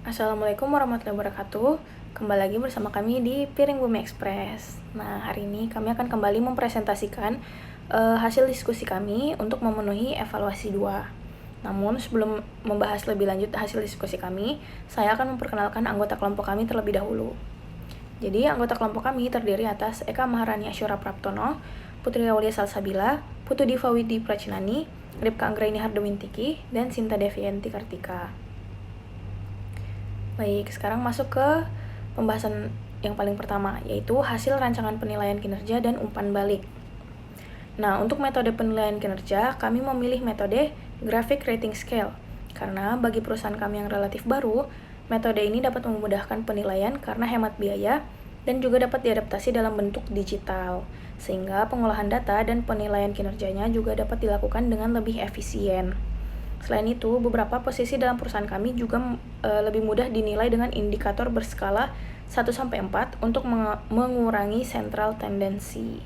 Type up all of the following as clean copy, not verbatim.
Assalamualaikum warahmatullahi wabarakatuh. Kembali lagi bersama kami di Piring Bumi Express. Nah, hari ini kami akan kembali mempresentasikan hasil diskusi kami untuk memenuhi evaluasi 2. Namun, sebelum membahas lebih lanjut hasil diskusi kami, saya akan memperkenalkan anggota kelompok kami terlebih dahulu. Jadi, anggota kelompok kami terdiri atas Eka Maharani Asyura Praptono, Putri Aulia Salsabila, Putu Diva Widi Pracnani, Ripka Anggraini Hardawintiki, dan Sinta Devianti Kartika. Baik, sekarang masuk ke pembahasan yang paling pertama, yaitu hasil rancangan penilaian kinerja dan umpan balik. Nah, untuk metode penilaian kinerja, kami memilih metode Graphic Rating Scale, karena bagi perusahaan kami yang relatif baru, metode ini dapat memudahkan penilaian karena hemat biaya dan juga dapat diadaptasi dalam bentuk digital, sehingga pengolahan data dan penilaian kinerjanya juga dapat dilakukan dengan lebih efisien. Selain itu, beberapa posisi dalam perusahaan kami juga lebih mudah dinilai dengan indikator berskala 1-4 untuk mengurangi central tendency.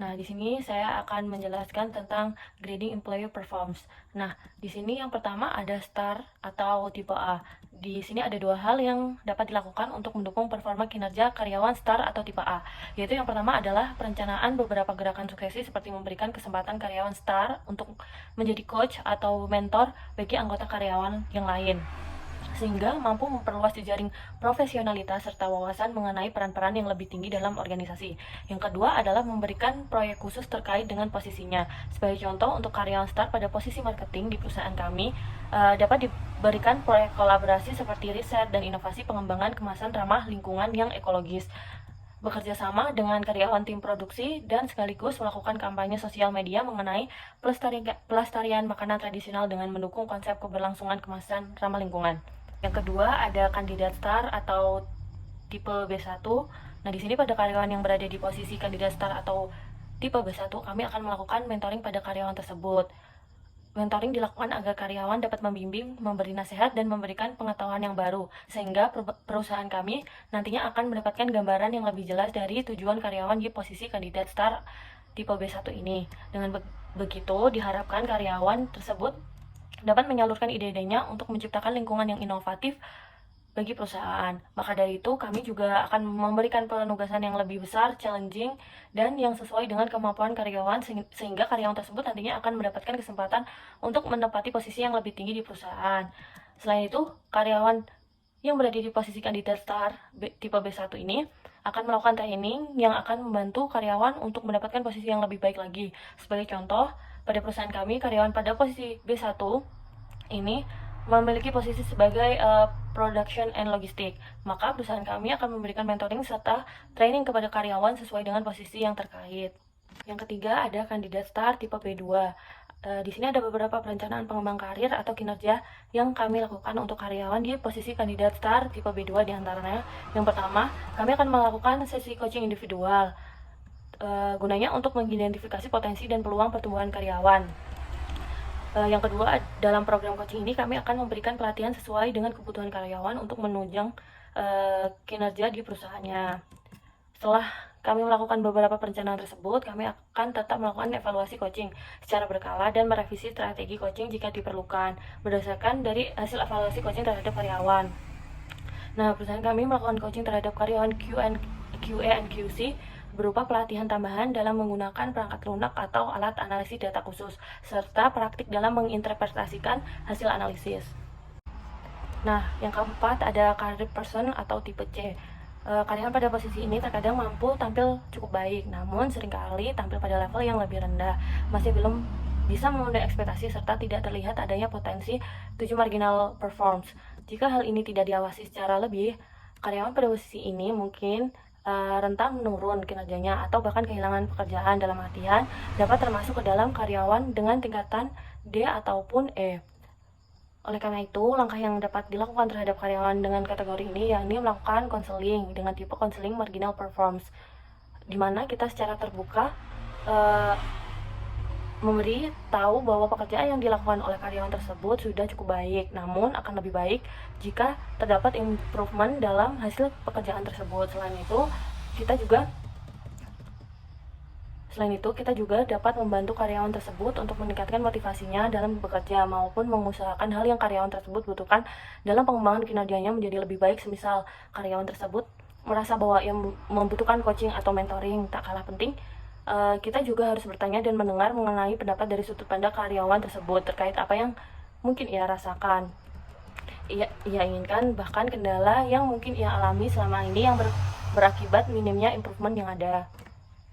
Nah, di sini saya akan menjelaskan tentang grading employee performance. Nah, di sini yang pertama ada STAR atau tipe A. Di sini ada dua hal yang dapat dilakukan untuk mendukung performa kinerja karyawan STAR atau tipe A. Yaitu yang pertama adalah perencanaan beberapa gerakan suksesi seperti memberikan kesempatan karyawan STAR untuk menjadi coach atau mentor bagi anggota karyawan yang lain, sehingga mampu memperluas jejaring profesionalitas serta wawasan mengenai peran-peran yang lebih tinggi dalam organisasi. Yang kedua adalah memberikan proyek khusus terkait dengan posisinya. Sebagai contoh, untuk karyawan STAR pada posisi marketing di perusahaan kami, dapat diberikan proyek kolaborasi seperti riset dan inovasi pengembangan kemasan ramah lingkungan yang ekologis, bekerja sama dengan karyawan tim produksi, dan sekaligus melakukan kampanye sosial media mengenai pelestarian makanan tradisional dengan mendukung konsep keberlangsungan kemasan ramah lingkungan. Yang kedua ada kandidat STAR atau tipe B1. Nah, di sini pada karyawan yang berada di posisi kandidat STAR atau tipe B1, kami akan melakukan mentoring pada karyawan tersebut. Mentoring dilakukan agar karyawan dapat membimbing, memberi nasihat, dan memberikan pengetahuan yang baru, sehingga perusahaan kami nantinya akan mendapatkan gambaran yang lebih jelas dari tujuan karyawan di posisi kandidat STAR tipe B1 ini. Dengan begitu, diharapkan karyawan tersebut dapat menyalurkan ide-idenya untuk menciptakan lingkungan yang inovatif bagi perusahaan. Maka dari itu, kami juga akan memberikan penugasan yang lebih besar, challenging, dan yang sesuai dengan kemampuan karyawan, sehingga karyawan tersebut nantinya akan mendapatkan kesempatan untuk menempati posisi yang lebih tinggi di perusahaan. Selain itu, karyawan yang berada di posisi kandidat STAR tipe B1 ini akan melakukan training yang akan membantu karyawan untuk mendapatkan posisi yang lebih baik lagi. Sebagai contoh, pada perusahaan kami, karyawan pada posisi B1 ini memiliki posisi sebagai production and logistik. Maka perusahaan kami akan memberikan mentoring serta training kepada karyawan sesuai dengan posisi yang terkait. Yang ketiga ada kandidat STAR tipe B2. Di sini ada beberapa perencanaan pengembang karir atau kinerja yang kami lakukan untuk karyawan di posisi kandidat STAR tipe B2 diantaranya. Yang pertama, kami akan melakukan sesi coaching individual. Gunanya untuk mengidentifikasi potensi dan peluang pertumbuhan karyawan. Yang kedua, dalam program coaching ini kami akan memberikan pelatihan sesuai dengan kebutuhan karyawan untuk menunjang kinerja di perusahaannya. Setelah kami melakukan beberapa perencanaan tersebut, kami akan tetap melakukan evaluasi coaching secara berkala dan merevisi strategi coaching jika diperlukan berdasarkan dari hasil evaluasi coaching terhadap karyawan. Nah, perusahaan kami melakukan coaching terhadap karyawan QA and QC berupa pelatihan tambahan dalam menggunakan perangkat lunak atau alat analisis data khusus, serta praktik dalam menginterpretasikan hasil analisis. Nah, yang keempat ada career person atau tipe C. Karyawan pada posisi ini terkadang mampu tampil cukup baik, namun seringkali tampil pada level yang lebih rendah, masih belum bisa memenuhi ekspektasi serta tidak terlihat adanya potensi tujuh marginal performance. Jika hal ini tidak diawasi secara lebih, karyawan pada posisi ini mungkin rentan menurun kinerjanya atau bahkan kehilangan pekerjaan. Dalam artian dapat termasuk ke dalam karyawan dengan tingkatan D ataupun E. Oleh karena itu, langkah yang dapat dilakukan terhadap karyawan dengan kategori ini yakni melakukan konseling dengan tipe konseling marginal performance, di mana kita secara terbuka memberi tahu bahwa pekerjaan yang dilakukan oleh karyawan tersebut sudah cukup baik, namun akan lebih baik jika terdapat improvement dalam hasil pekerjaan tersebut. Selain itu, kita juga Selain itu, kita juga dapat membantu karyawan tersebut untuk meningkatkan motivasinya dalam bekerja maupun mengusahakan hal yang karyawan tersebut butuhkan dalam pengembangan kinerjanya menjadi lebih baik. Semisal karyawan tersebut merasa bahwa yang membutuhkan coaching atau mentoring, tak kalah penting, kita juga harus bertanya dan mendengar mengenai pendapat dari sudut pandang karyawan tersebut terkait apa yang mungkin ia rasakan, ia inginkan, bahkan kendala yang mungkin ia alami selama ini yang berakibat minimnya improvement yang ada.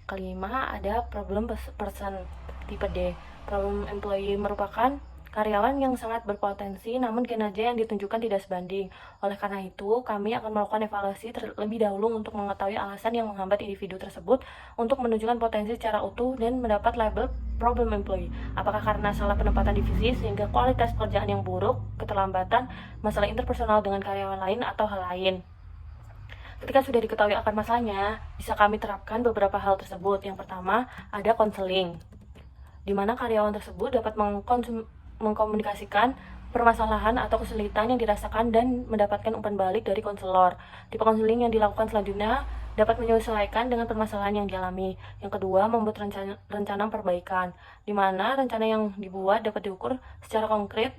Kelima, ada problem person tipe D. Problem employee merupakan karyawan yang sangat berpotensi namun kinerja yang ditunjukkan tidak sebanding. Oleh karena itu, kami akan melakukan evaluasi terlebih dahulu untuk mengetahui alasan yang menghambat individu tersebut untuk menunjukkan potensi secara utuh dan mendapat label problem employee. Apakah karena salah penempatan divisi sehingga kualitas pekerjaan yang buruk, keterlambatan, masalah interpersonal dengan karyawan lain, atau hal lain. Ketika sudah diketahui akar masalahnya, bisa kami terapkan beberapa hal tersebut. Yang pertama, ada konseling, di mana karyawan tersebut dapat mengkomunikasikan permasalahan atau kesulitan yang dirasakan dan mendapatkan umpan balik dari konselor. Tipe konseling yang dilakukan selanjutnya dapat menyesuaikan dengan permasalahan yang dialami. Yang kedua, membuat rencana perbaikan, di mana rencana yang dibuat dapat diukur secara konkret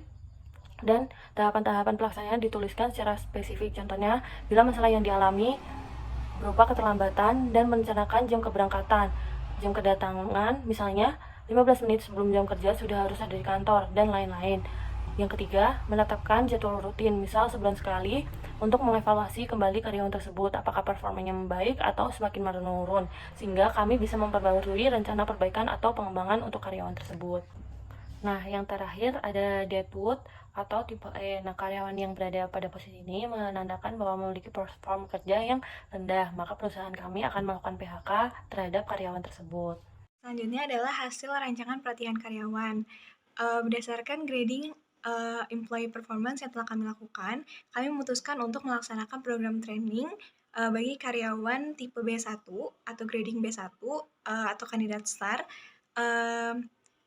dan tahapan-tahapan pelaksanaannya dituliskan secara spesifik. Contohnya, bila masalah yang dialami berupa keterlambatan dan merencanakan jam keberangkatan, jam kedatangan, misalnya 15 menit sebelum jam kerja sudah harus ada di kantor, dan lain-lain. Yang ketiga, menetapkan jadwal rutin, misal sebulan sekali, untuk mengevaluasi kembali karyawan tersebut, apakah performanya membaik atau semakin menurun, sehingga kami bisa memperbarui rencana perbaikan atau pengembangan untuk karyawan tersebut. Nah, yang terakhir ada Deadwood atau tipe E. Nah, karyawan yang berada pada posisi ini menandakan bahwa memiliki performa kerja yang rendah, maka perusahaan kami akan melakukan PHK terhadap karyawan tersebut. Selanjutnya adalah hasil rancangan pelatihan karyawan. Berdasarkan grading employee performance yang telah kami lakukan, kami memutuskan untuk melaksanakan program training bagi karyawan tipe B1 atau grading B1 atau kandidat STAR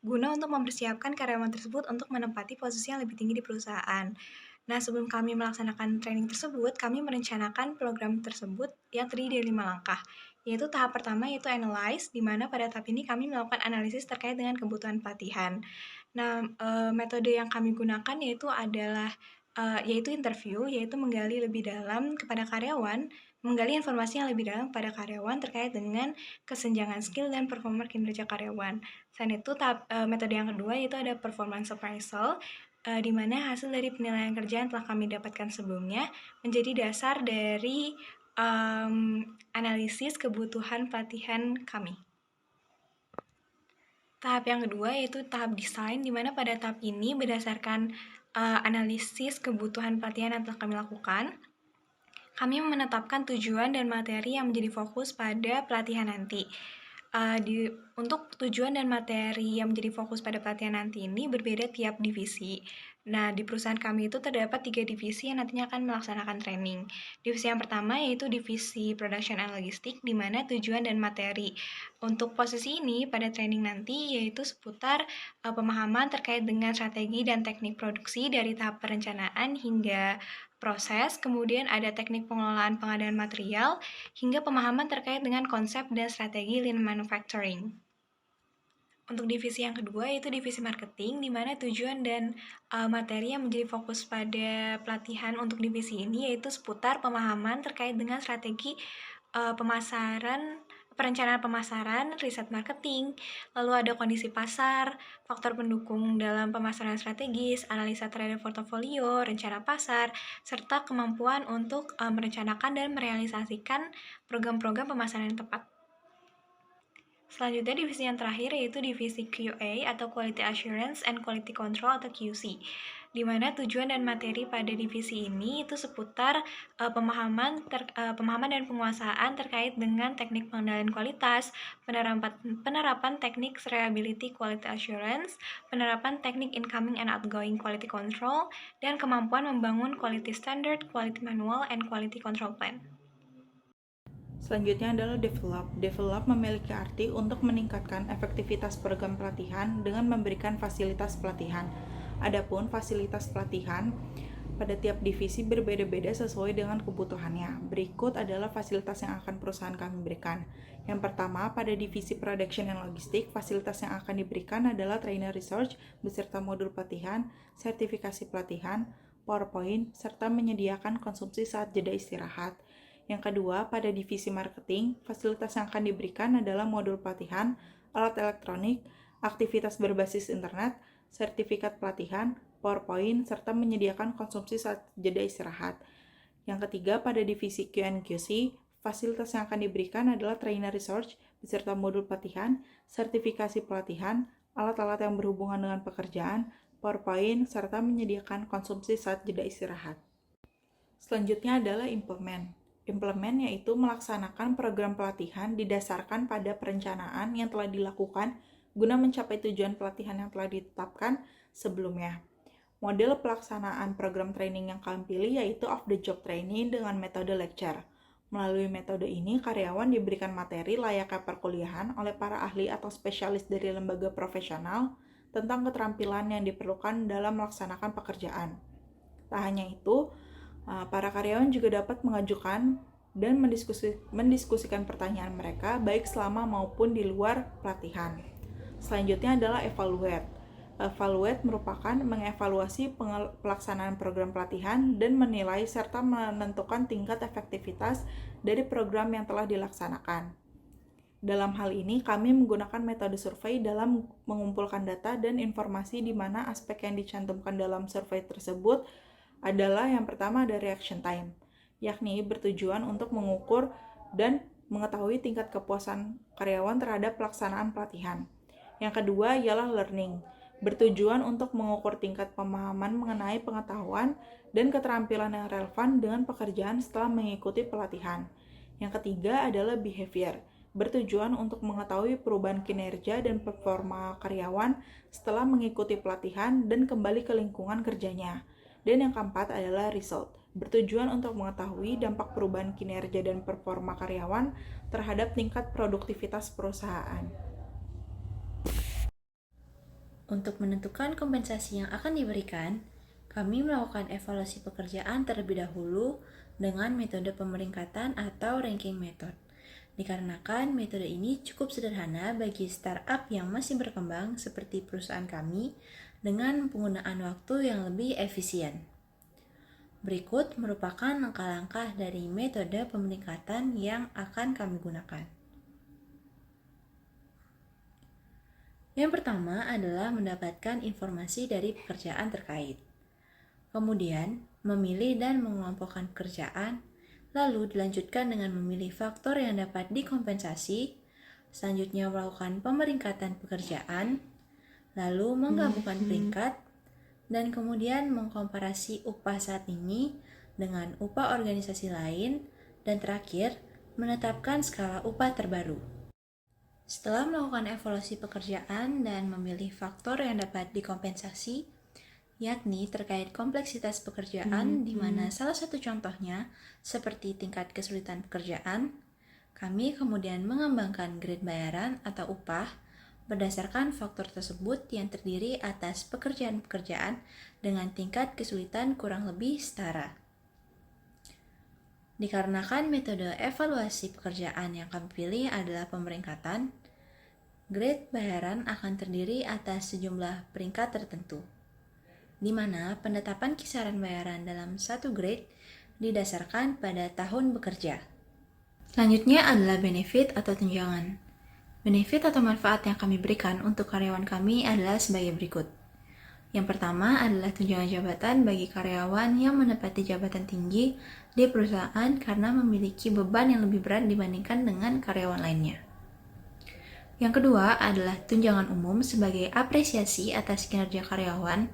guna untuk mempersiapkan karyawan tersebut untuk menempati posisi yang lebih tinggi di perusahaan. Nah, sebelum kami melaksanakan training tersebut, kami merencanakan program tersebut yang terdiri dari 5 langkah, yaitu tahap pertama yaitu analyze, di mana pada tahap ini kami melakukan analisis terkait dengan kebutuhan pelatihan. Nah, metode yang kami gunakan yaitu interview, yaitu menggali lebih dalam kepada karyawan, menggali informasi yang lebih dalam pada karyawan terkait dengan kesenjangan skill dan performa kinerja karyawan. Selain itu, metode yang kedua yaitu ada performance appraisal, di mana hasil dari penilaian kerja yang telah kami dapatkan sebelumnya menjadi dasar dari analisis kebutuhan pelatihan kami. Tahap yang kedua yaitu tahap desain, di mana pada tahap ini berdasarkan analisis kebutuhan pelatihan yang telah kami lakukan, kami menetapkan tujuan dan materi yang menjadi fokus pada pelatihan nanti. Untuk tujuan dan materi yang menjadi fokus pada pelatihan nanti ini berbeda tiap divisi. Nah, di perusahaan kami itu terdapat 3 divisi yang nantinya akan melaksanakan training. Divisi yang pertama yaitu divisi Production and Logistics, di mana tujuan dan materi untuk posisi ini pada training nanti yaitu seputar pemahaman terkait dengan strategi dan teknik produksi dari tahap perencanaan hingga proses, kemudian ada teknik pengelolaan pengadaan material, hingga pemahaman terkait dengan konsep dan strategi lean manufacturing. Untuk divisi yang kedua yaitu divisi marketing, di mana tujuan dan materi yang menjadi fokus pada pelatihan untuk divisi ini yaitu seputar pemahaman terkait dengan strategi perencanaan pemasaran, riset marketing, lalu ada kondisi pasar, faktor pendukung dalam pemasaran strategis, analisa terhadap portofolio, rencana pasar, serta kemampuan untuk merencanakan dan merealisasikan program-program pemasaran yang tepat. Selanjutnya divisi yang terakhir yaitu divisi QA atau Quality Assurance and Quality Control atau QC, di mana tujuan dan materi pada divisi ini itu seputar pemahaman dan penguasaan terkait dengan teknik pengendalian kualitas, penerapan teknik reliability quality assurance, penerapan teknik incoming and outgoing quality control, dan kemampuan membangun quality standard, quality manual, and quality control plan. Selanjutnya adalah develop. Develop memiliki arti untuk meningkatkan efektivitas program pelatihan dengan memberikan fasilitas pelatihan. Adapun fasilitas pelatihan pada tiap divisi berbeda-beda sesuai dengan kebutuhannya. Berikut adalah fasilitas yang akan perusahaan kami berikan. Yang pertama, pada divisi production dan logistik, fasilitas yang akan diberikan adalah trainer research beserta modul pelatihan, sertifikasi pelatihan, PowerPoint, serta menyediakan konsumsi saat jeda istirahat. Yang kedua, pada divisi marketing, fasilitas yang akan diberikan adalah modul pelatihan, alat elektronik, aktivitas berbasis internet, sertifikat pelatihan, PowerPoint, serta menyediakan konsumsi saat jeda istirahat. Yang ketiga, pada divisi Q&QC, fasilitas yang akan diberikan adalah trainer research beserta modul pelatihan, sertifikasi pelatihan, alat-alat yang berhubungan dengan pekerjaan, PowerPoint, serta menyediakan konsumsi saat jeda istirahat. Selanjutnya adalah implement. Implement yaitu melaksanakan program pelatihan didasarkan pada perencanaan yang telah dilakukan guna mencapai tujuan pelatihan yang telah ditetapkan sebelumnya. Model pelaksanaan program training yang kami pilih yaitu off-the-job training dengan metode lecture. Melalui metode ini, karyawan diberikan materi layaknya perkuliahan oleh para ahli atau spesialis dari lembaga profesional tentang keterampilan yang diperlukan dalam melaksanakan pekerjaan. Tak hanya itu, para karyawan juga dapat mengajukan dan mendiskusikan pertanyaan mereka baik selama maupun di luar pelatihan. Selanjutnya adalah evaluate. Evaluate merupakan mengevaluasi pelaksanaan program pelatihan dan menilai serta menentukan tingkat efektivitas dari program yang telah dilaksanakan. Dalam hal ini, kami menggunakan metode survei dalam mengumpulkan data dan informasi di mana aspek yang dicantumkan dalam survei tersebut adalah yang pertama ada reaction time, yakni bertujuan untuk mengukur dan mengetahui tingkat kepuasan karyawan terhadap pelaksanaan pelatihan. Yang kedua ialah learning, bertujuan untuk mengukur tingkat pemahaman mengenai pengetahuan dan keterampilan yang relevan dengan pekerjaan setelah mengikuti pelatihan. Yang ketiga adalah behavior, bertujuan untuk mengetahui perubahan kinerja dan performa karyawan setelah mengikuti pelatihan dan kembali ke lingkungan kerjanya. Dan yang keempat adalah result, bertujuan untuk mengetahui dampak perubahan kinerja dan performa karyawan terhadap tingkat produktivitas perusahaan. Untuk menentukan kompensasi yang akan diberikan, kami melakukan evaluasi pekerjaan terlebih dahulu dengan metode pemeringkatan atau ranking method. Dikarenakan metode ini cukup sederhana bagi startup yang masih berkembang seperti perusahaan kami dengan penggunaan waktu yang lebih efisien. Berikut merupakan langkah-langkah dari metode pemeringkatan yang akan kami gunakan. Yang pertama adalah mendapatkan informasi dari pekerjaan terkait. Kemudian, memilih dan mengelompokkan pekerjaan, lalu dilanjutkan dengan memilih faktor yang dapat dikompensasi, selanjutnya melakukan pemeringkatan pekerjaan, lalu menggabungkan peringkat, dan kemudian mengkomparasi upah saat ini dengan upah organisasi lain, dan terakhir, menetapkan skala upah terbaru. Setelah melakukan evaluasi pekerjaan dan memilih faktor yang dapat dikompensasi, yakni terkait kompleksitas pekerjaan, di mana salah satu contohnya seperti tingkat kesulitan pekerjaan, kami kemudian mengembangkan grade bayaran atau upah berdasarkan faktor tersebut yang terdiri atas pekerjaan-pekerjaan dengan tingkat kesulitan kurang lebih setara. Dikarenakan metode evaluasi pekerjaan yang kami pilih adalah pemeringkatan, grade bayaran akan terdiri atas sejumlah peringkat tertentu, di mana penetapan kisaran bayaran dalam satu grade didasarkan pada tahun bekerja. Selanjutnya adalah benefit atau tunjangan. Benefit atau manfaat yang kami berikan untuk karyawan kami adalah sebagai berikut. Yang pertama adalah tunjangan jabatan bagi karyawan yang menepati jabatan tinggi di perusahaan karena memiliki beban yang lebih berat dibandingkan dengan karyawan lainnya. Yang kedua adalah tunjangan umum sebagai apresiasi atas kinerja karyawan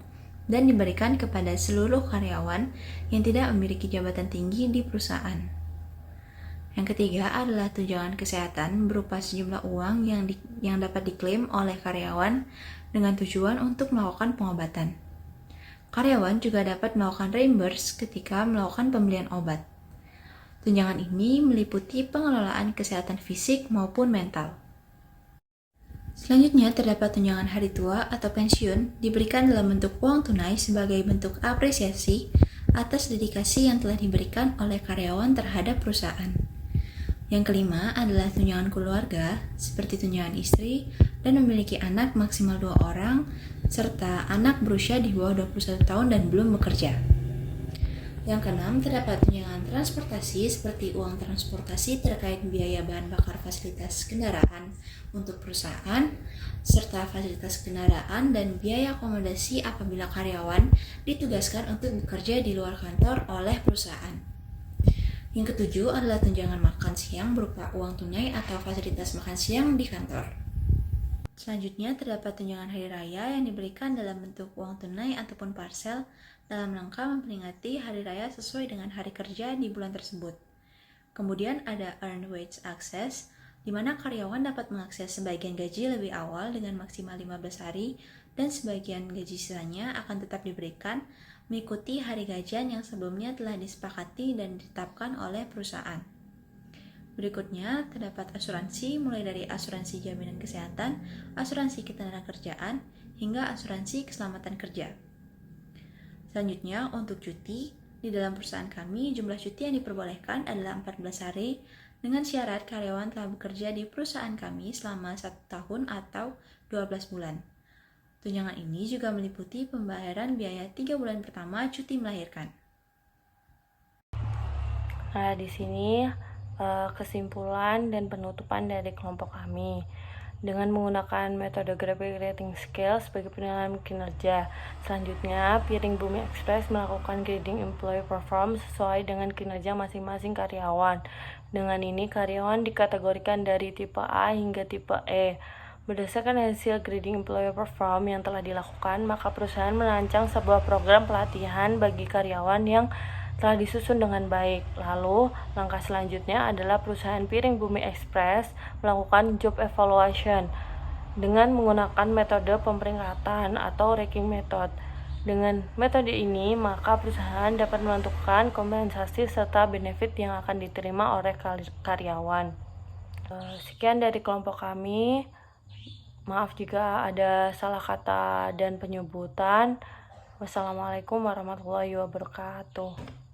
dan diberikan kepada seluruh karyawan yang tidak memiliki jabatan tinggi di perusahaan. Yang ketiga adalah tunjangan kesehatan berupa sejumlah uang yang dapat diklaim oleh karyawan dengan tujuan untuk melakukan pengobatan. Karyawan juga dapat melakukan reimburse ketika melakukan pembelian obat. Tunjangan ini meliputi pengelolaan kesehatan fisik maupun mental. Selanjutnya terdapat tunjangan hari tua atau pensiun diberikan dalam bentuk uang tunai sebagai bentuk apresiasi atas dedikasi yang telah diberikan oleh karyawan terhadap perusahaan. Yang kelima adalah tunjangan keluarga, seperti tunjangan istri dan memiliki anak maksimal 2 orang, serta anak berusia di bawah 21 tahun dan belum bekerja. Yang keenam, terdapat tunjangan transportasi seperti uang transportasi terkait biaya bahan bakar fasilitas kendaraan untuk perusahaan, serta fasilitas kendaraan dan biaya akomodasi apabila karyawan ditugaskan untuk bekerja di luar kantor oleh perusahaan. Yang ketujuh adalah tunjangan makan siang berupa uang tunai atau fasilitas makan siang di kantor. Selanjutnya, terdapat tunjangan hari raya yang diberikan dalam bentuk uang tunai ataupun parsel dalam rangka memperingati hari raya sesuai dengan hari kerja di bulan tersebut. Kemudian ada Earned Wage Access, di mana karyawan dapat mengakses sebagian gaji lebih awal dengan maksimal 15 hari dan sebagian gaji sisanya akan tetap diberikan mengikuti hari gajian yang sebelumnya telah disepakati dan ditetapkan oleh perusahaan. Berikutnya, terdapat asuransi mulai dari asuransi jaminan kesehatan, asuransi ketenagakerjaan, hingga asuransi keselamatan kerja. Selanjutnya, untuk cuti, di dalam perusahaan kami, jumlah cuti yang diperbolehkan adalah 14 hari dengan syarat karyawan telah bekerja di perusahaan kami selama 1 tahun atau 12 bulan. Tunjangan ini juga meliputi pembayaran biaya 3 bulan pertama cuti melahirkan. Nah, di sini kesimpulan dan penutupan dari kelompok kami. Dengan menggunakan metode Graphic Rating Scale sebagai penilaian kinerja. Selanjutnya, Piring Bumi Express melakukan grading employee performance sesuai dengan kinerja masing-masing karyawan. Dengan ini, karyawan dikategorikan dari tipe A hingga tipe E. Berdasarkan hasil grading employee perform yang telah dilakukan, maka perusahaan merancang sebuah program pelatihan bagi karyawan yang telah disusun dengan baik. Lalu, langkah selanjutnya adalah perusahaan Piring Bumi Express melakukan job evaluation dengan menggunakan metode pemeringkatan atau ranking method. Dengan metode ini, maka perusahaan dapat menentukan kompensasi serta benefit yang akan diterima oleh karyawan. Sekian dari kelompok kami. Maaf jika ada salah kata dan penyebutan. Wassalamualaikum warahmatullahi wabarakatuh.